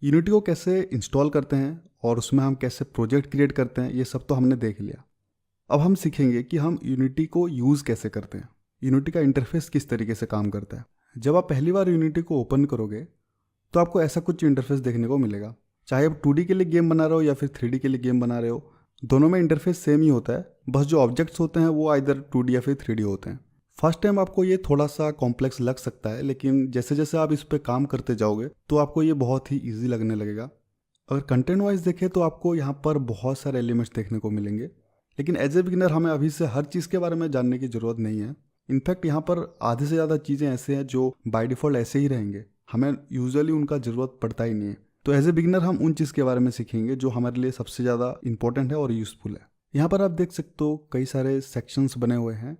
Unity को कैसे install करते हैं और उसमें हम कैसे प्रोजेक्ट क्रिएट करते हैं, ये सब तो हमने देख लिया। अब हम सीखेंगे कि हम यूनिटी को यूज़ कैसे करते हैं, यूनिटी का इंटरफेस किस तरीके से काम करता है। जब आप पहली बार यूनिटी को ओपन करोगे तो आपको ऐसा कुछ इंटरफेस देखने को मिलेगा। चाहे आप 2D के लिए गेम बना रहे हो या फिर 3D के लिए गेम बना रहे हो, दोनों में इंटरफेस सेम ही होता है। बस जो ऑब्जेक्ट्स होते हैं वो आइदर 2D या फिर 3D होते हैं। फर्स्ट टाइम आपको ये थोड़ा सा कॉम्प्लेक्स लग सकता है, लेकिन जैसे जैसे आप इस पर काम करते जाओगे तो आपको ये बहुत ही ईजी लगने लगेगा। अगर कंटेंट वाइज देखें तो आपको यहाँ पर बहुत सारे एलिमेंट्स देखने को मिलेंगे, लेकिन एज ए बिगिनर हमें अभी से हर चीज़ के बारे में जानने की ज़रूरत नहीं है। इनफैक्ट यहाँ पर आधे से ज़्यादा चीज़ें ऐसे हैं जो बाय डिफ़ॉल्ट ऐसे ही रहेंगे, हमें यूजुअली उनका ज़रूरत पड़ता ही नहीं है। तो एज ए बिगिनर हम उन चीज़ के बारे में सीखेंगे जो हमारे लिए सबसे ज़्यादा इंपॉर्टेंट है और यूज़फुल है। यहाँ पर आप देख सकते हो कई सारे सेक्शंस बने हुए हैं,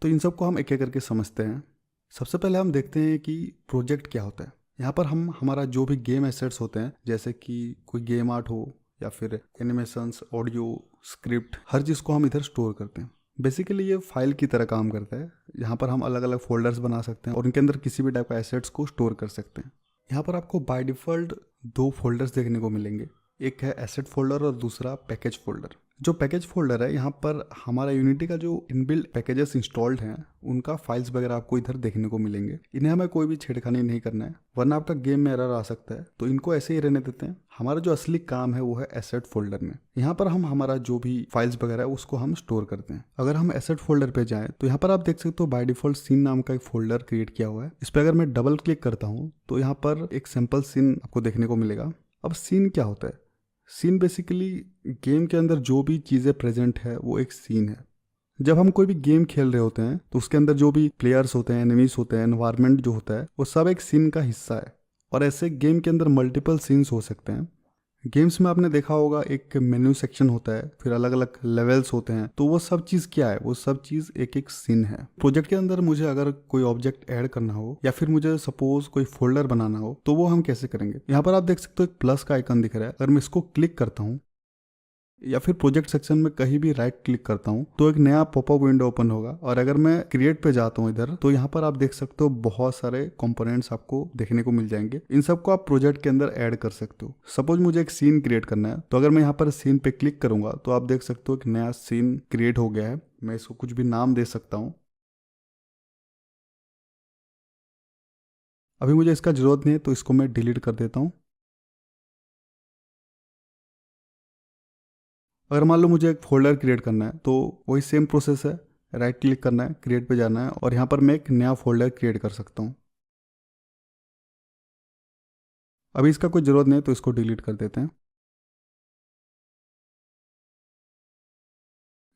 तो इन सबको हम एक एक करके समझते हैं। सबसे पहले हम देखते हैं कि प्रोजेक्ट क्या होता है। यहाँ पर हम हमारा जो भी गेम एसेट्स होते हैं, जैसे कि कोई गेम आर्ट हो या फिर एनिमेशंस, ऑडियो, स्क्रिप्ट, हर चीज़ को हम इधर स्टोर करते हैं। बेसिकली ये फाइल की तरह काम करता है। यहाँ पर हम अलग अलग फोल्डर्स बना सकते हैं और उनके अंदर किसी भी टाइप का एसेट्स को स्टोर कर सकते हैं। यहाँ पर आपको बाय डिफ़ॉल्ट दो फोल्डर्स देखने को मिलेंगे, एक है एसेट फोल्डर और दूसरा पैकेज फोल्डर। जो पैकेज फोल्डर है, यहाँ पर हमारा यूनिटी का जो इनबिल्ट पैकेजेस इंस्टॉल्ड हैं उनका फाइल्स वगैरह आपको इधर देखने को मिलेंगे। इन्हें हमें कोई भी छेड़खानी नहीं करना है, वरना आपका गेम में एरर आ सकता है, तो इनको ऐसे ही रहने देते हैं। हमारा जो असली काम है वो है एसेट फोल्डर में। यहाँ पर हम हमारा जो भी फाइल्स वगैरह है उसको हम स्टोर करते हैं। अगर हम एसेट फोल्डर पे जाएं तो यहाँ पर आप देख सकते हो बाय डिफॉल्ट सीन नाम का एक फोल्डर क्रिएट किया हुआ है। इस पर अगर मैं डबल क्लिक करता हूँ तो यहाँ पर एक सिंपल सीन आपको देखने को मिलेगा। अब सीन क्या होता है? सीन बेसिकली गेम के अंदर जो भी चीज़ें प्रेजेंट है वो एक सीन है। जब हम कोई भी गेम खेल रहे होते हैं तो उसके अंदर जो भी प्लेयर्स होते हैं, एनिमीज होते हैं, एनवायरनमेंट जो होता है, वो सब एक सीन का हिस्सा है। और ऐसे गेम के अंदर मल्टीपल सीन्स हो सकते हैं। गेम्स में आपने देखा होगा एक मेन्यू सेक्शन होता है, फिर अलग अलग लेवल्स होते हैं, तो वो सब चीज़ क्या है? वो सब चीज़ एक एक सीन है। प्रोजेक्ट के अंदर मुझे अगर कोई ऑब्जेक्ट ऐड करना हो या फिर मुझे सपोज कोई फोल्डर बनाना हो तो वो हम कैसे करेंगे? यहाँ पर आप देख सकते हो एक प्लस का आइकन दिख रहा है। अगर मैं इसको क्लिक करता हूँ या फिर प्रोजेक्ट सेक्शन में कहीं भी राइट क्लिक करता हूँ तो एक नया पॉपअप विंडो ओपन होगा। और अगर मैं क्रिएट पे जाता हूँ इधर, तो यहाँ पर आप देख सकते हो बहुत सारे कंपोनेंट्स आपको देखने को मिल जाएंगे। इन सबको आप प्रोजेक्ट के अंदर ऐड कर सकते हो। सपोज मुझे एक सीन क्रिएट करना है, तो अगर मैं यहाँ पर सीन पे क्लिक करूंगा तो आप देख सकते हो एक नया सीन क्रिएट हो गया है। मैं इसको कुछ भी नाम दे सकता हूँ। अभी मुझे इसका जरूरत नहीं है तो इसको मैं डिलीट कर देता हूँ। अगर मान लो मुझे एक फोल्डर क्रिएट करना है तो वही सेम प्रोसेस है। राइट क्लिक करना है, क्रिएट पे जाना है और यहाँ पर मैं एक नया फोल्डर क्रिएट कर सकता हूँ। अभी इसका कोई ज़रूरत नहीं है तो इसको डिलीट कर देते हैं।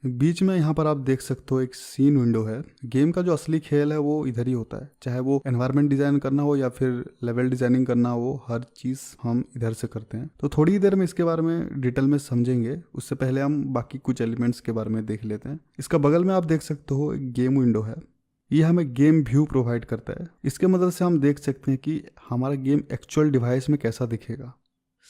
बीच में यहाँ पर आप देख सकते हो एक सीन विंडो है। गेम का जो असली खेल है वो इधर ही होता है, चाहे वो एनवायरनमेंट डिज़ाइन करना हो या फिर लेवल डिज़ाइनिंग करना हो, हर चीज़ हम इधर से करते हैं। तो थोड़ी देर में इसके बारे में डिटेल में समझेंगे, उससे पहले हम बाकी कुछ एलिमेंट्स के बारे में देख लेते हैं। इसका बगल में आप देख सकते हो एक गेम विंडो है। ये हमें गेम व्यू प्रोवाइड करता है। इसके मदद से हम देख सकते हैं कि हमारा गेम एक्चुअल डिवाइस में कैसा दिखेगा।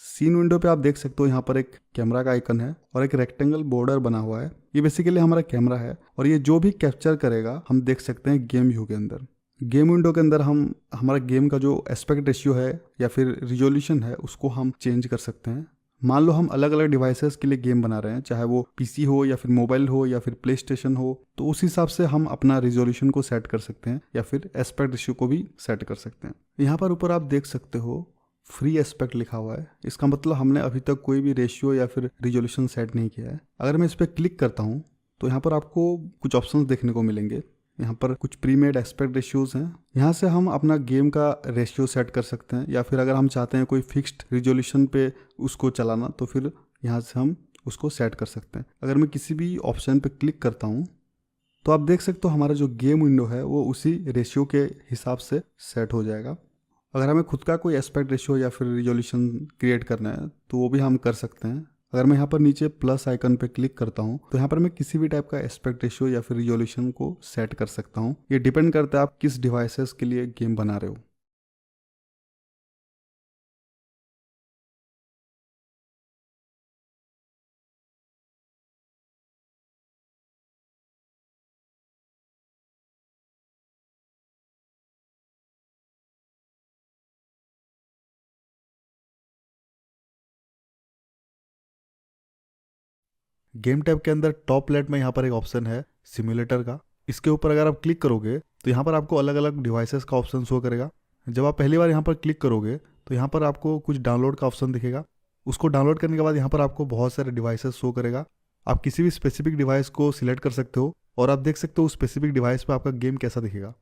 सीन विंडो पे आप देख सकते हो यहाँ पर एक कैमरा का आइकन है और एक रेक्टेंगल बॉर्डर बना हुआ है। ये बेसिकली हमारा कैमरा है और ये जो भी कैप्चर करेगा हम देख सकते हैं गेम व्यू के अंदर। गेम विंडो के अंदर हम हमारा गेम का जो एस्पेक्ट रेशियो है या फिर रिजोल्यूशन है उसको हम चेंज कर सकते हैं। मान लो हम अलग अलग डिवाइसेस के लिए गेम बना रहे हैं, चाहे वो पीसी हो या फिर मोबाइल हो या फिर प्ले स्टेशन हो, तो उस हिसाब से हम अपना रिजोल्यूशन को सेट कर सकते हैं या फिर एस्पेक्ट रेशियो को भी सेट कर सकते हैं। यहाँ पर ऊपर आप देख सकते हो फ्री एस्पेक्ट लिखा हुआ है। इसका मतलब हमने अभी तक कोई भी रेशियो या फिर रिजोल्यूशन सेट नहीं किया है। अगर मैं इस पर क्लिक करता हूँ तो यहाँ पर आपको कुछ ऑप्शंस देखने को मिलेंगे। यहाँ पर कुछ प्रीमेड एस्पेक्ट रेशियोज हैं। यहाँ से हम अपना गेम का रेशियो सेट कर सकते हैं, या फिर अगर हम चाहते हैं कोई फिक्स्ड रिजोल्यूशन पे उसको चलाना तो फिर यहाँ से हम उसको सेट कर सकते हैं। अगर मैं किसी भी ऑप्शन पे क्लिक करता हूँ तो आप देख सकते हो हमारा जो गेम विंडो है वो उसी रेशियो के हिसाब से सेट हो जाएगा। अगर हमें खुद का कोई एस्पेक्ट रेशियो या फिर रिजोल्यूशन क्रिएट करना है तो वो भी हम कर सकते हैं। अगर मैं यहाँ पर नीचे प्लस आइकन पे क्लिक करता हूँ तो यहाँ पर मैं किसी भी टाइप का एस्पेक्ट रेशियो या फिर रिजोल्यूशन को सेट कर सकता हूँ। ये डिपेंड करता है आप किस डिवाइसेस के लिए गेम बना रहे हो। गेम टैब के अंदर टॉप लेफ्ट में यहाँ पर एक ऑप्शन है सिमुलेटर का। इसके ऊपर अगर आप क्लिक करोगे तो यहाँ पर आपको अलग अलग डिवाइसेस का ऑप्शन शो करेगा। जब आप पहली बार यहाँ पर क्लिक करोगे तो यहाँ पर आपको कुछ डाउनलोड का ऑप्शन दिखेगा। उसको डाउनलोड करने के बाद यहाँ पर आपको बहुत सारे डिवाइसेस शो करेगा। आप किसी भी स्पेसिफिक डिवाइस को सिलेक्ट कर सकते हो और आप देख सकते हो उस स्पेसिफिक डिवाइस पर आपका गेम कैसा दिखेगा।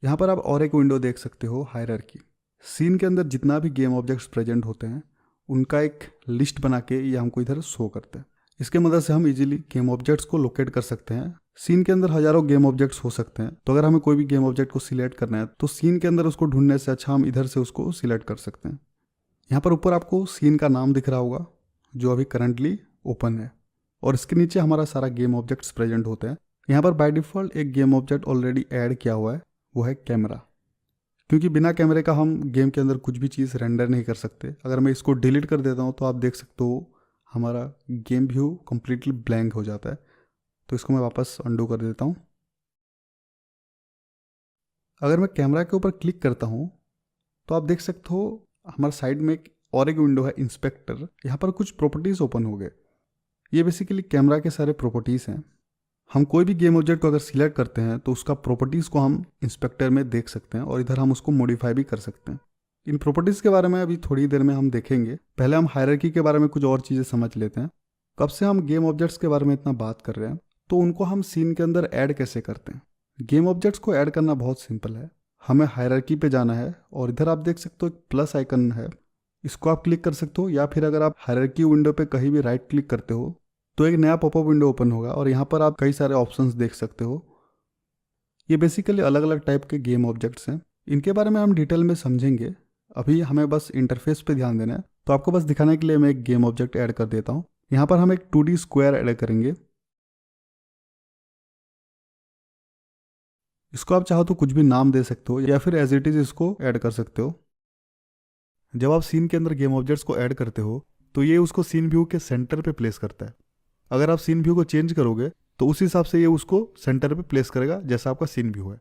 यहाँ पर आप और एक विंडो देख सकते हो, हायरार्की। सीन के अंदर जितना भी गेम ऑब्जेक्ट्स प्रेजेंट होते हैं उनका एक लिस्ट बना के ये हमको इधर शो करते हैं। इसके मदद से हम इजीली गेम ऑब्जेक्ट्स को लोकेट कर सकते हैं। सीन के अंदर हजारों गेम ऑब्जेक्ट्स हो सकते हैं, तो अगर हमें कोई भी गेम ऑब्जेक्ट को सिलेक्ट करना है तो सीन के अंदर उसको ढूंढने से अच्छा हम इधर से उसको सिलेक्ट कर सकते हैं। यहाँ पर ऊपर आपको सीन का नाम दिख रहा होगा जो अभी करंटली ओपन है, और इसके नीचे हमारा सारा गेम ऑब्जेक्ट्स प्रेजेंट होते हैं। यहाँ पर बाय डिफ़ॉल्ट एक गेम ऑब्जेक्ट ऑलरेडी ऐड किया हुआ है, वो है कैमरा। क्योंकि बिना कैमरे का हम गेम के अंदर कुछ भी चीज़ रेंडर नहीं कर सकते। अगर मैं इसको डिलीट कर देता हूँ तो आप देख सकते हो हमारा गेम व्यू कम्प्लीटली ब्लैंक हो जाता है। तो इसको मैं वापस अंडू कर देता हूँ। अगर मैं कैमरा के ऊपर क्लिक करता हूँ तो आप देख सकते हो हमारे साइड में एक और एक विंडो है इंस्पेक्टर। यहाँ पर कुछ प्रॉपर्टीज़ ओपन हो गए। ये बेसिकली कैमरा के सारे प्रॉपर्टीज़ हैं। हम कोई भी गेम ऑब्जेक्ट को अगर सिलेक्ट करते हैं तो उसका प्रॉपर्टीज़ को हम इंस्पेक्टर में देख सकते हैं और इधर हम उसको मॉडिफाई भी कर सकते हैं। इन प्रॉपर्टीज़ के बारे में अभी थोड़ी देर में हम देखेंगे। पहले हम हायरार्की के बारे में कुछ और चीज़ें समझ लेते हैं। कब से हम गेम ऑब्जेक्ट्स के बारे में इतना बात कर रहे हैं, तो उनको हम सीन के अंदर ऐड कैसे करते हैं। गेम ऑब्जेक्ट्स को ऐड करना बहुत सिंपल है। हमें हायरार्की पे जाना है और इधर आप देख सकते हो एक प्लस आइकन है, इसको आप क्लिक कर सकते हो, या फिर अगर आप हायरार्की विंडो पे कहीं भी राइट क्लिक करते हो तो एक नया पॉपअप विंडो ओपन होगा और यहाँ पर आप कई सारे ऑप्शंस देख सकते हो। ये बेसिकली अलग अलग टाइप के गेम ऑब्जेक्ट्स हैं। इनके बारे में हम डिटेल में समझेंगे। अभी हमें बस इंटरफेस पे ध्यान देना है। तो आपको बस दिखाने के लिए मैं एक गेम ऑब्जेक्ट ऐड कर देता हूँ। यहाँ पर हम एक 2D स्क्वायर ऐड करेंगे। इसको आप चाहो तो कुछ भी नाम दे सकते हो या फिर एज इट इज़ इसको ऐड कर सकते हो। जब आप सीन के अंदर गेम ऑब्जेक्ट्स को ऐड करते हो तो ये उसको सीन व्यू के सेंटर पे प्लेस करता है। अगर आप सीन व्यू को चेंज करोगे तो उस हिसाब से ये उसको सेंटर पे प्लेस करेगा जैसा आपका सीन व्यू है।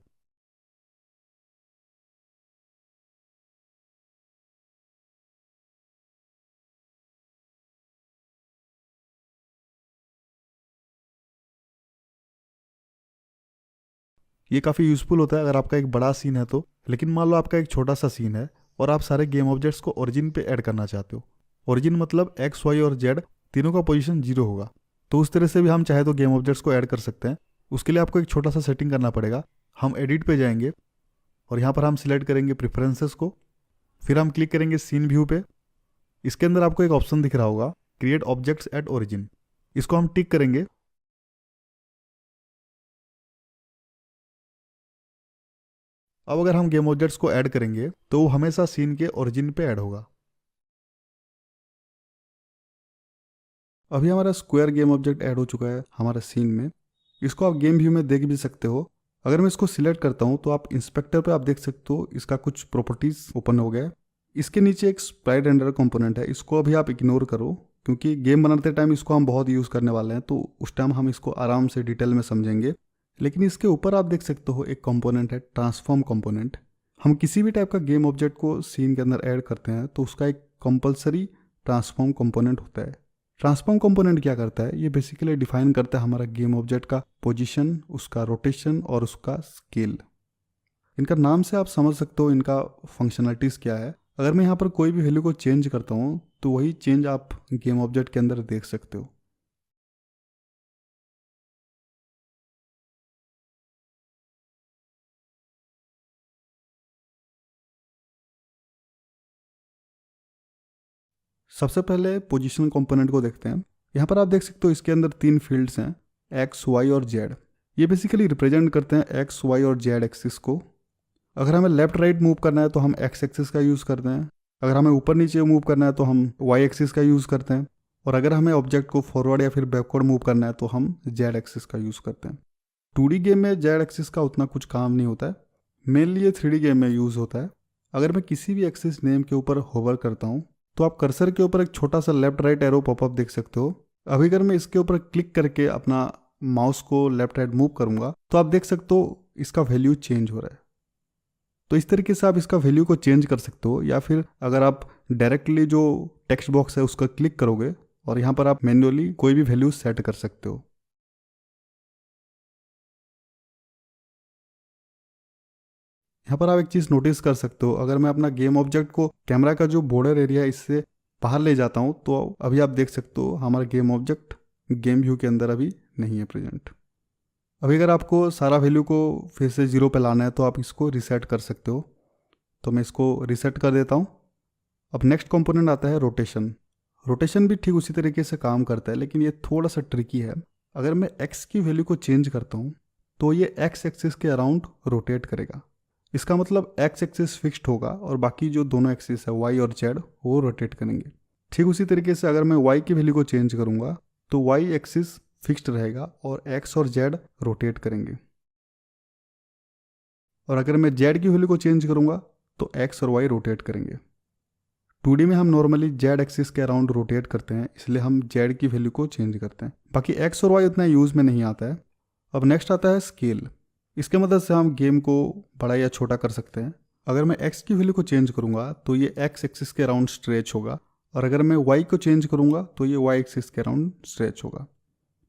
ये काफ़ी यूज़फुल होता है अगर आपका एक बड़ा सीन है तो। लेकिन मान लो आपका एक छोटा सा सीन है और आप सारे गेम ऑब्जेक्ट्स को ओरिजिन पे ऐड करना चाहते हो। ओरिजिन मतलब एक्स वाई और जेड तीनों का पोजीशन 0 होगा। तो उस तरह से भी हम चाहे तो गेम ऑब्जेक्ट्स को ऐड कर सकते हैं। उसके लिए आपको एक छोटा सा सेटिंग करना पड़ेगा। हम एडिट पे जाएंगे और यहाँ पर हम सिलेक्ट करेंगे प्रेफरेंसेस को। फिर हम क्लिक करेंगे सीन व्यू पे। इसके अंदर आपको एक ऑप्शन दिख रहा होगा क्रिएट ऑब्जेक्ट्स एट ओरिजिन। इसको हम टिक करेंगे। अब अगर हम गेम ऑब्जेक्ट्स को ऐड करेंगे तो वो हमेशा सीन के ओरिजिन पे ऐड होगा। अभी हमारा स्क्वायर गेम ऑब्जेक्ट ऐड हो चुका है हमारे सीन में। इसको आप गेम व्यू में देख भी सकते हो। अगर मैं इसको सिलेक्ट करता हूँ तो आप इंस्पेक्टर पे आप देख सकते हो इसका कुछ प्रॉपर्टीज ओपन हो गया है। इसके नीचे एक स्प्राइट रेंडर कंपोनेंट है, इसको अभी आप इग्नोर करो क्योंकि गेम बनाते टाइम इसको हम बहुत यूज़ करने वाले हैं, तो उस टाइम हम इसको आराम से डिटेल में समझेंगे। लेकिन इसके ऊपर आप देख सकते हो एक कंपोनेंट है ट्रांसफॉर्म कंपोनेंट। हम किसी भी टाइप का गेम ऑब्जेक्ट को सीन के अंदर ऐड करते हैं तो उसका एक कंपलसरी ट्रांसफॉर्म कंपोनेंट होता है। ट्रांसफॉर्म कंपोनेंट क्या करता है, ये बेसिकली डिफाइन करता है हमारा गेम ऑब्जेक्ट का पोजीशन, उसका रोटेशन और उसका स्केल। इनका नाम से आप समझ सकते हो इनका फंक्शनलिटीज़ क्या है। अगर मैं यहाँ पर कोई भी वैल्यू को चेंज करता हूँ तो वही चेंज आप गेम ऑब्जेक्ट के अंदर देख सकते हो। सबसे पहले पोजीशन कंपोनेंट को देखते हैं। यहाँ पर आप देख सकते हो इसके अंदर 3 फील्ड्स हैं, एक्स वाई और जेड। ये बेसिकली रिप्रेजेंट करते हैं एक्स वाई और जेड एक्सिस को। अगर हमें लेफ्ट राइट मूव करना है तो हम एक्स एक्सिस का यूज़ करते हैं। अगर हमें ऊपर नीचे मूव करना है तो हम वाई एक्सिस का यूज़ करते हैं। और अगर हमें ऑब्जेक्ट को फॉरवर्ड या फिर बैकवर्ड मूव करना है तो हम जेड एक्सिस का यूज़ करते हैं। 2D गेम में जेड एक्सिस का उतना कुछ काम नहीं होता है, मेनली ये 3D गेम में यूज़ होता है। अगर मैं किसी भी एक्सिस नेम के ऊपर होवर करता हूँ तो आप कर्सर के ऊपर एक छोटा सा लेफ्ट राइट एरो पॉपअप देख सकते हो। अभी अगर मैं इसके ऊपर क्लिक करके अपना माउस को लेफ्ट राइट मूव करूँगा तो आप देख सकते हो इसका वैल्यू चेंज हो रहा है। तो इस तरीके से आप इसका वैल्यू को चेंज कर सकते हो, या फिर अगर आप डायरेक्टली जो टेक्स्ट बॉक्स है उसका क्लिक करोगे और यहाँ पर आप मैन्युअली कोई भी वैल्यू सेट कर सकते हो। यहाँ पर आप एक चीज़ नोटिस कर सकते हो, अगर मैं अपना गेम ऑब्जेक्ट को कैमरा का जो बॉर्डर एरिया है इससे बाहर ले जाता हूँ तो अभी आप देख सकते हो हमारा गेम ऑब्जेक्ट गेम व्यू के अंदर अभी नहीं है प्रेजेंट। अभी अगर आपको सारा वैल्यू को फिर से 0 पे लाना है तो आप इसको रीसेट कर सकते हो। तो मैं इसको रीसेट कर देता हूँ। अब नेक्स्ट कंपोनेंट आता है रोटेशन। रोटेशन भी ठीक उसी तरीके से काम करता है, लेकिन ये थोड़ा सा ट्रिकी है। अगर मैं एक्स की वैल्यू को चेंज करता हूँ तो ये एक्स एक्सिस के अराउंड रोटेट करेगा। इसका मतलब एक्स एक्सिस फिक्स्ड होगा और बाकी जो दोनों एक्सिस है वाई और जेड वो रोटेट करेंगे। ठीक उसी तरीके से अगर मैं वाई की वैल्यू को चेंज करूँगा तो वाई एक्सिस फिक्स्ड रहेगा और एक्स और जेड रोटेट करेंगे। और अगर मैं जेड की वैल्यू को चेंज करूँगा तो एक्स और वाई रोटेट करेंगे। 2D में हम नॉर्मली जेड एक्सिस के अराउंड रोटेट करते हैं, इसलिए हम जेड की वैल्यू को चेंज करते हैं। बाकी एक्स और वाई उतना यूज़ में नहीं आता है। अब नेक्स्ट आता है स्केल। इसके मदद से हम गेम को बड़ा या छोटा कर सकते हैं। अगर मैं एक्स की वैल्यू को चेंज करूँगा तो ये एक्स एक्सिस के अराउंड स्ट्रेच होगा, और अगर मैं वाई को चेंज करूँगा तो ये वाई एक्सिस के अराउंड स्ट्रेच होगा।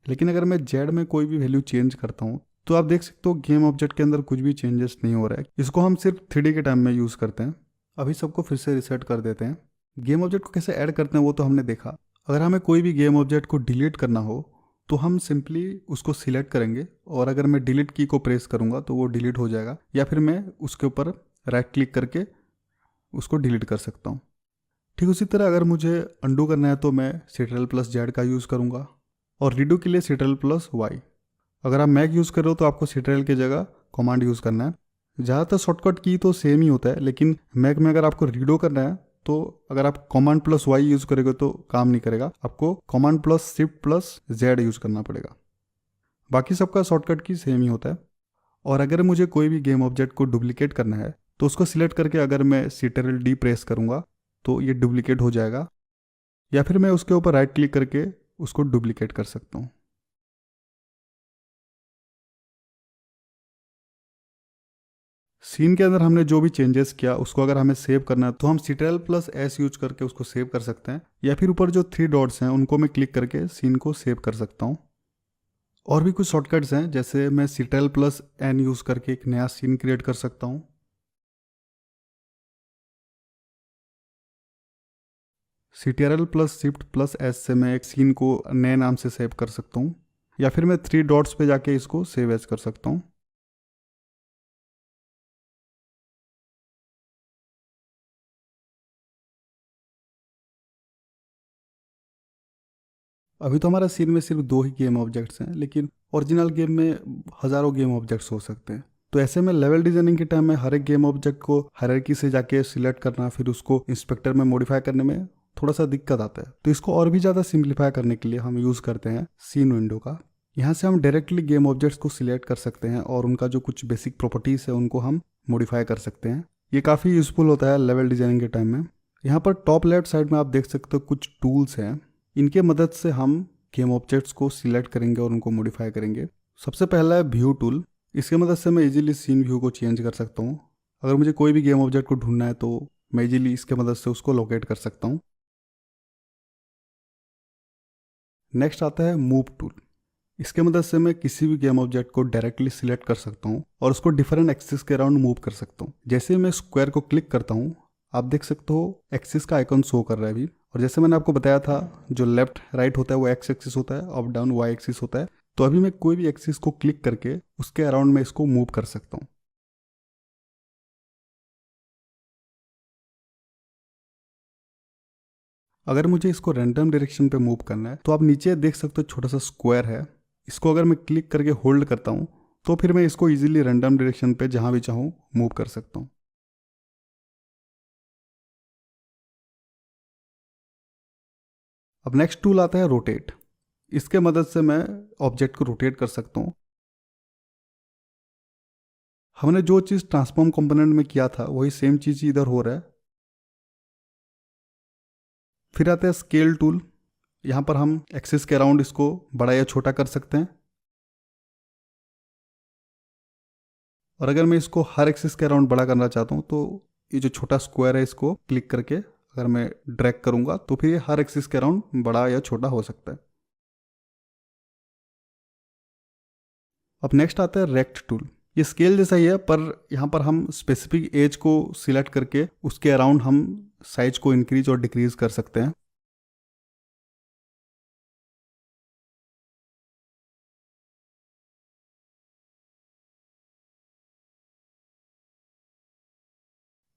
लेकिन अगर मैं जेड में कोई भी वैल्यू चेंज करता हूँ तो आप देख सकते हो गेम ऑब्जेक्ट के अंदर कुछ भी चेंजेस नहीं हो रहा है। इसको हम सिर्फ 3D के टाइम में यूज़ करते हैं। अभी सबको फिर से रिसेट कर देते हैं। गेम ऑब्जेक्ट को कैसे ऐड करते हैं वो तो हमने देखा। अगर हमें कोई भी गेम ऑब्जेक्ट को डिलीट करना हो तो हम सिंपली उसको सिलेक्ट करेंगे, और अगर मैं डिलीट की को प्रेस करूँगा तो वो डिलीट हो जाएगा, या फिर मैं उसके ऊपर राइट क्लिक करके उसको डिलीट कर सकता हूँ। ठीक उसी तरह अगर मुझे अंडू करना है तो मैं Ctrl+Z का यूज़ करूँगा, और रीडू के लिए Ctrl+Y। अगर आप मैक यूज़ कर रहे हो तो आपको Ctrl की जगह कमांड यूज़ करना है। ज़्यादातर शॉर्टकट की तो सेम ही होता है, लेकिन मैक में अगर आपको रीडो करना है तो अगर आप Command+Y यूज़ करोगे तो काम नहीं करेगा, आपको Command+Shift+Z यूज़ करना पड़ेगा। बाकी सबका शॉर्टकट की सेम ही होता है। और अगर मुझे कोई भी गेम ऑब्जेक्ट को डुप्लीकेट करना है तो उसको सिलेक्ट करके अगर मैं Ctrl+D प्रेस करूँगा तो ये डुप्लीकेट हो जाएगा, या फिर मैं उसके ऊपर राइट क्लिक करके उसको डुप्लीकेट कर सकता हूँ। सीन के अंदर हमने जो भी चेंजेस किया उसको अगर हमें सेव करना है तो हम Ctrl+S यूज करके उसको सेव कर सकते हैं, या फिर ऊपर जो 3 डॉट्स हैं उनको मैं क्लिक करके सीन को सेव कर सकता हूँ। और भी कुछ शॉर्टकट्स हैं, जैसे मैं Ctrl+N यूज़ करके एक नया सीन क्रिएट कर सकता हूँ। Ctrl+Shift+S से मैं एक सीन को नए नाम से सेव कर सकता हूँ, या फिर मैं 3 डॉट्स पे जाके इसको सेव एज कर सकता हूँ। अभी तो हमारा सीन में सिर्फ 2 ही गेम ऑब्जेक्ट्स हैं, लेकिन ओरिजिनल गेम में हज़ारों गेम ऑब्जेक्ट्स हो सकते हैं। तो ऐसे में लेवल डिजाइनिंग के टाइम में हर एक गेम ऑब्जेक्ट को हायरार्की से जाके सिलेक्ट करना, फिर उसको इंस्पेक्टर में मॉडिफाई करने में थोड़ा सा दिक्कत आता है। तो इसको और भी ज़्यादा सिंप्लीफाई करने के लिए हम यूज़ करते हैं सीन विंडो का। यहाँ से हम डायरेक्टली गेम ऑब्जेक्ट्स को सिलेक्ट कर सकते हैं और उनका जो कुछ बेसिक प्रॉपर्टीज़ है उनको हम मॉडिफाई कर सकते हैं। ये काफ़ी यूज़फुल होता है लेवल डिजाइनिंग के टाइम में। यहाँ पर टॉप लेफ्ट साइड में आप देख सकते हो कुछ टूल्स हैं, इनके मदद से हम गेम ऑब्जेक्ट्स को सिलेक्ट करेंगे और उनको मॉडिफाई करेंगे। सबसे पहला है व्यू टूल। इसके मदद से मैं इजीली सीन व्यू को चेंज कर सकता हूँ। अगर मुझे कोई भी गेम ऑब्जेक्ट को ढूंढना है तो मैं इजीली इसके मदद से उसको लोकेट कर सकता हूँ। नेक्स्ट आता है मूव टूल। इसके मदद से मैं किसी भी गेम ऑब्जेक्ट को डायरेक्टली सिलेक्ट कर सकता हूँ और उसको डिफरेंट एक्सिस के अराउंड मूव कर सकता हूँ। जैसे मैं स्क्वायर को क्लिक करता हूँ आप देख सकते हो एक्सिस का आइकन शो कर रहा है अभी। और जैसे मैंने आपको बताया था जो लेफ्ट राइट होता है वो एक्स एक्सिस होता है, अप डाउन वाई एक्सिस होता है। तो अभी मैं कोई भी एक्सिस को क्लिक करके उसके अराउंड में इसको मूव कर सकता हूँ। अगर मुझे इसको रैंडम डायरेक्शन पे मूव करना है तो आप नीचे देख सकते हो छोटा सा स्क्वायर है, इसको अगर मैं क्लिक करके होल्ड करता हूँ तो फिर मैं इसको इजीली रैंडम डायरेक्शन पे जहाँ भी चाहूँ मूव कर सकता हूँ। अब नेक्स्ट टूल आता है रोटेट। इसके मदद से मैं ऑब्जेक्ट को रोटेट कर सकता हूँ। हमने जो चीज़ ट्रांसफॉर्म कंपोनेंट में किया था वही सेम चीज़ इधर हो रहा है। फिर आता है स्केल टूल। यहाँ पर हम एक्सिस के अराउंड इसको बड़ा या छोटा कर सकते हैं। और अगर मैं इसको हर एक्सिस के अराउंड बड़ा करना चाहता हूँ तो ये जो छोटा स्क्वायर है इसको क्लिक करके अगर मैं ड्रैग करूँगा तो फिर ये हर एक्सिस के अराउंड बड़ा या छोटा हो सकता है। अब नेक्स्ट आता है रेक्ट टूल। ये स्केल जैसा ही है पर यहाँ पर हम स्पेसिफिक एज को सिलेक्ट करके उसके अराउंड हम साइज को इंक्रीज और डिक्रीज कर सकते हैं।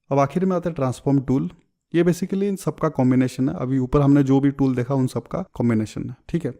अब आखिर में आता है ट्रांसफॉर्म टूल। ये बेसिकली इन सबका कॉम्बिनेशन है। अभी ऊपर हमने जो भी टूल देखा उन सबका कॉम्बिनेशन है, ठीक है।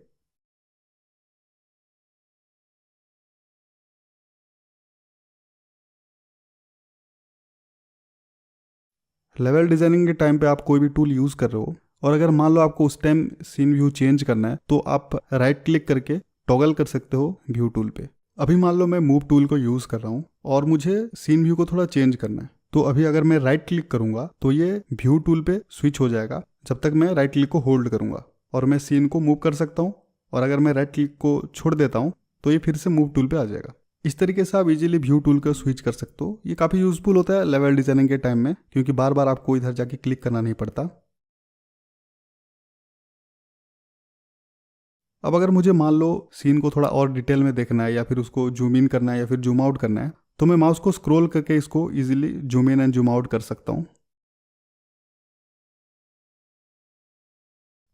लेवल डिजाइनिंग के टाइम पे आप कोई भी टूल यूज़ कर रहे हो और अगर मान लो आपको उस टाइम सीन व्यू चेंज करना है तो आप राइट क्लिक करके टॉगल कर सकते हो व्यू टूल पे। अभी मान लो मैं मूव टूल को यूज़ कर रहा हूँ और मुझे सीन व्यू को थोड़ा चेंज करना है, तो अभी अगर मैं राइट क्लिक करूँगा तो ये व्यू टूल पे स्विच हो जाएगा जब तक मैं राइट क्लिक को होल्ड करूँगा, और मैं सीन को मूव कर सकता हूँ। और अगर मैं राइट क्लिक को छोड़ देता हूँ तो ये फिर से मूव टूल पे आ जाएगा। इस तरीके से आप इजीली व्यू टूल को स्विच कर सकते हो। ये काफ़ी यूजफुल होता है लेवल डिजाइनिंग के टाइम में, क्योंकि बार बार आपको इधर जाके क्लिक करना नहीं पड़ता। अब अगर मुझे मान लो सीन को थोड़ा और डिटेल में देखना है या फिर उसको जूम इन करना है या फिर जूम आउट करना है, तो मैं माउस को स्क्रॉल करके इसको easily zoom in and zoom out कर सकता हूँ।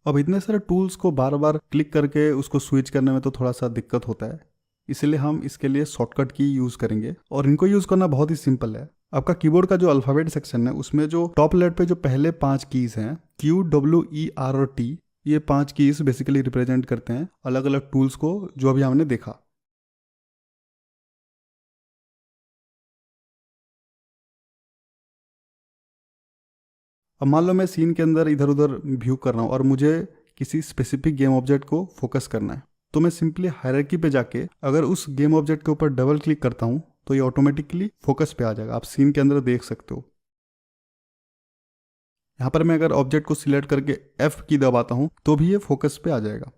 अब इतने सारे टूल्स को बार बार क्लिक करके उसको स्विच करने में तो थोड़ा सा दिक्कत होता है, इसलिए हम इसके लिए शॉर्टकट की यूज़ करेंगे और इनको यूज़ करना बहुत ही सिंपल है। आपका कीबोर्ड का जो अल्फ़ाबेट सेक्शन है उसमें जो टॉप लेफ्ट पे जो पहले 5 कीज़ हैं QWER और T, ये 5 कीज़ बेसिकली रिप्रेजेंट करते हैं अलग अलग टूल्स को जो अभी हमने देखा। अब मान लो मैं सीन के अंदर इधर उधर व्यू कर रहा हूँ और मुझे किसी स्पेसिफिक गेम ऑब्जेक्ट को फोकस करना है, तो मैं सिंपली हायरार्की पे जाके अगर उस गेम ऑब्जेक्ट के ऊपर डबल क्लिक करता हूँ तो ये ऑटोमेटिकली फोकस पे आ जाएगा। आप सीन के अंदर देख सकते हो। यहाँ पर मैं अगर ऑब्जेक्ट को सिलेक्ट करके F की दबाता हूँ तो भी ये फोकस पे आ जाएगा।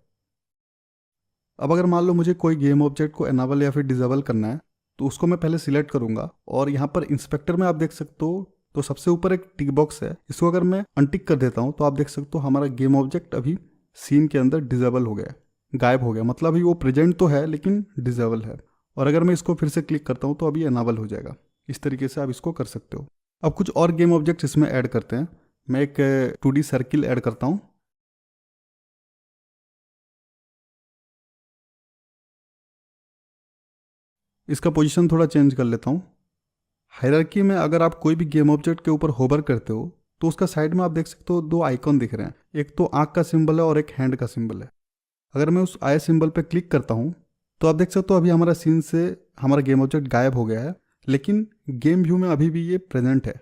अब अगर मान लो मुझे कोई गेम ऑब्जेक्ट को एनाबल या फिर डिसेबल करना है तो उसको मैं पहले सिलेक्ट करूंगा और यहाँ पर इंस्पेक्टर में आप देख सकते हो तो सबसे ऊपर एक टिक बॉक्स है, इसको अगर मैं अनटिक कर देता हूँ तो आप देख सकते हो हमारा गेम ऑब्जेक्ट अभी सीन के अंदर डिसेबल हो गया है, गायब हो गया। मतलब अभी वो प्रेजेंट तो है लेकिन डिसेबल है। और अगर मैं इसको फिर से क्लिक करता हूँ तो अभी एनाबल हो जाएगा। इस तरीके से आप इसको कर सकते हो। अब कुछ और गेम ऑब्जेक्ट इसमें ऐड करते हैं। मैं एक 2D सर्किल ऐड करता हूँ। इसका पोजीशन थोड़ा चेंज कर लेता हूँ। हायरार्की में अगर आप कोई भी गेम ऑब्जेक्ट के ऊपर होवर करते हो तो उसका साइड में आप देख सकते हो 2 आइकॉन दिख रहे हैं, एक तो आँख का सिंबल है और एक हैंड का सिंबल है। अगर मैं उस आई सिंबल पे क्लिक करता हूँ तो आप देख सकते हो अभी हमारा सीन से हमारा गेम ऑब्जेक्ट गायब हो गया है, लेकिन गेम व्यू में अभी भी ये प्रेजेंट है।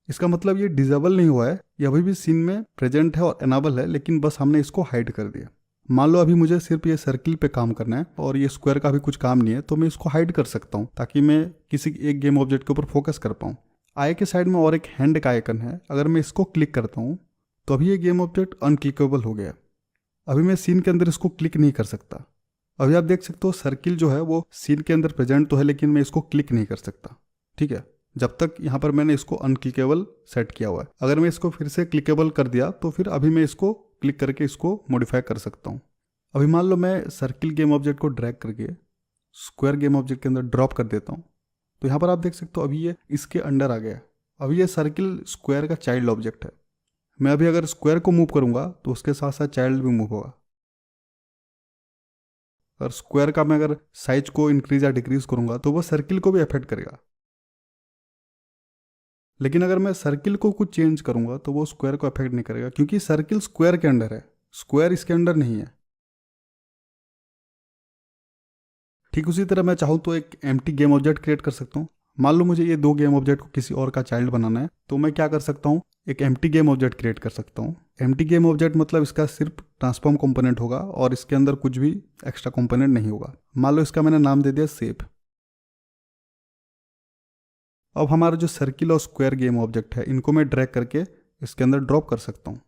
इसका मतलब ये डिसेबल नहीं हुआ है, ये अभी भी सीन में प्रेजेंट है और एनाबल है, लेकिन बस हमने इसको हाइड कर दिया। मान लो अभी मुझे सिर्फ ये सर्किल पे काम करना है और ये स्क्वायर का भी कुछ काम नहीं है, तो मैं इसको हाइड कर सकता हूँ ताकि मैं किसी एक गेम ऑब्जेक्ट के ऊपर फोकस कर पाऊँ। आई के साइड में और एक हैंड का आइकन है, अगर मैं इसको क्लिक करता हूँ तो अभी ये गेम ऑब्जेक्ट अनक्लिकेबल हो गया। अभी मैं सीन के अंदर इसको क्लिक नहीं कर सकता। अभी आप देख सकते हो सर्किल जो है वो सीन के अंदर प्रेजेंट तो है लेकिन मैं इसको क्लिक नहीं कर सकता, ठीक है, जब तक यहाँ पर मैंने इसको अनक्लिकेबल सेट किया हुआ है। अगर मैं इसको फिर से क्लिकेबल कर दिया तो फिर अभी मैं इसको क्लिक करके इसको मॉडिफाई कर सकता हूँ। अभी मान लो मैं सर्किल गेम ऑब्जेक्ट को ड्रैग करके स्क्वायर गेम ऑब्जेक्ट के अंदर ड्रॉप कर देता हूँ, तो यहाँ पर आप देख सकते हो अभी ये इसके अंडर आ गया है। अभी ये सर्किल स्क्वायर का चाइल्ड ऑब्जेक्ट है। मैं अभी अगर स्क्वायर को मूव करूँगा तो उसके साथ साथ चाइल्ड भी मूव होगा। और स्क्वायर का मैं अगर साइज को इंक्रीज या डिक्रीज करूँगा तो वो सर्किल को भी अफेक्ट करेगा। लेकिन अगर मैं सर्किल को कुछ चेंज करूँगा तो वो स्क्वायर को अफेक्ट नहीं करेगा, क्योंकि सर्किल स्क्वायर के अंडर है, स्क्वायर इसके अंडर नहीं है। ठीक उसी तरह मैं चाहूँ तो एक एम्प्टी गेम ऑब्जेक्ट क्रिएट कर सकता हूँ। मान लो मुझे ये 2 गेम ऑब्जेक्ट को किसी और का चाइल्ड बनाना है, तो मैं क्या कर सकता हूँ, एक एम्प्टी गेम ऑब्जेक्ट क्रिएट कर सकता हूँ। एम्प्टी गेम ऑब्जेक्ट मतलब इसका सिर्फ ट्रांसफॉर्म कंपोनेंट होगा और इसके अंदर कुछ भी एक्स्ट्रा कंपोनेंट नहीं होगा। मान लो इसका मैंने नाम दे दिया शेप। अब हमारा जो सर्किल और स्क्वायर गेम ऑब्जेक्ट है इनको मैं ड्रैग करके इसके अंदर ड्रॉप कर सकता हूँ।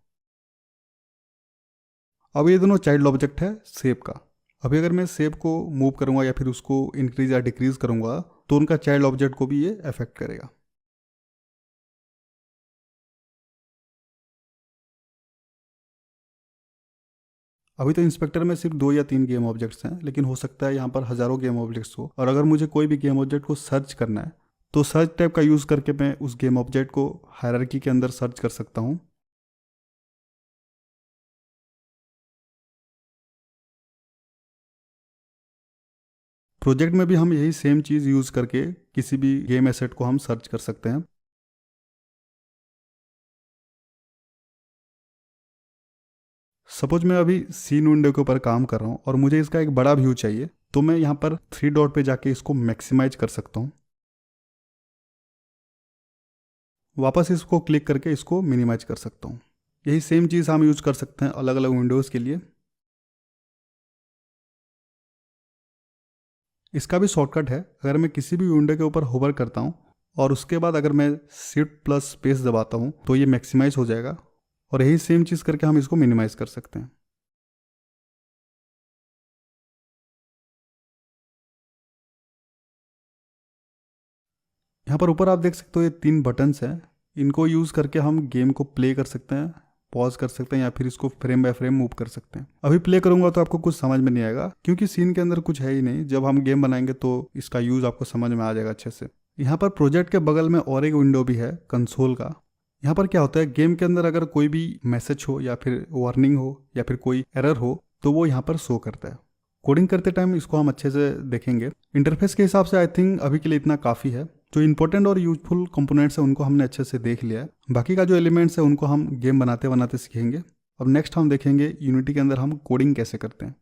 अब ये दोनों चाइल्ड ऑब्जेक्ट है शेप का। अभी अगर मैं शेप को मूव करूँगा या फिर उसको इंक्रीज या डिक्रीज करूँगा तो उनका चाइल्ड ऑब्जेक्ट को भी ये अफेक्ट करेगा। अभी तो इंस्पेक्टर में सिर्फ 2 या 3 गेम ऑब्जेक्ट्स हैं, लेकिन हो सकता है यहाँ पर हज़ारों गेम ऑब्जेक्ट्स हो। और अगर मुझे कोई भी गेम ऑब्जेक्ट को सर्च करना है तो सर्च टैब का यूज़ करके मैं उस गेम ऑब्जेक्ट को हायरार्की के अंदर सर्च कर सकता हूँ। प्रोजेक्ट में भी हम यही सेम चीज़ यूज़ करके किसी भी गेम एसेट को हम सर्च कर सकते हैं। सपोज मैं अभी सीन विंडो के ऊपर काम कर रहा हूँ और मुझे इसका एक बड़ा व्यू चाहिए, तो मैं यहाँ पर 3 डॉट पे जाके इसको मैक्सिमाइज कर सकता हूँ। वापस इसको क्लिक करके इसको मिनिमाइज कर सकता हूँ। यही सेम चीज़ हम यूज़ कर सकते हैं अलग अलग विंडोज़ के लिए। इसका भी शॉर्टकट है। अगर मैं किसी भी विंडो के ऊपर होवर करता हूँ और उसके बाद अगर मैं शिफ्ट प्लस स्पेस दबाता हूँ तो ये मैक्सिमाइज हो जाएगा, और यही सेम चीज़ करके हम इसको मिनिमाइज कर सकते हैं। यहाँ पर ऊपर आप देख सकते हो ये 3 बटन्स हैं। इनको यूज़ करके हम गेम को प्ले कर सकते हैं, पॉज कर सकते हैं, या फिर इसको फ्रेम बाय फ्रेम मूव कर सकते हैं। अभी प्ले करूंगा तो आपको कुछ समझ में नहीं आएगा क्योंकि सीन के अंदर कुछ है ही नहीं। जब हम गेम बनाएंगे तो इसका यूज़ आपको समझ में आ जाएगा अच्छे से। यहाँ पर प्रोजेक्ट के बगल में और एक विंडो भी है कंसोल का। यहाँ पर क्या होता है, गेम के अंदर अगर कोई भी मैसेज हो या फिर वार्निंग हो या फिर कोई एरर हो तो वो यहाँ पर शो करता है। कोडिंग करते टाइम इसको हम अच्छे से देखेंगे। इंटरफेस के हिसाब से आई थिंक अभी के लिए इतना काफ़ी है। जो इंपॉर्टेंट और यूजफुल कंपोनेंट्स हैं उनको हमने अच्छे से देख लिया है। बाकी का जो एलिमेंट्स है उनको हम गेम बनाते बनाते सीखेंगे। अब नेक्स्ट हम देखेंगे यूनिटी के अंदर हम कोडिंग कैसे करते हैं।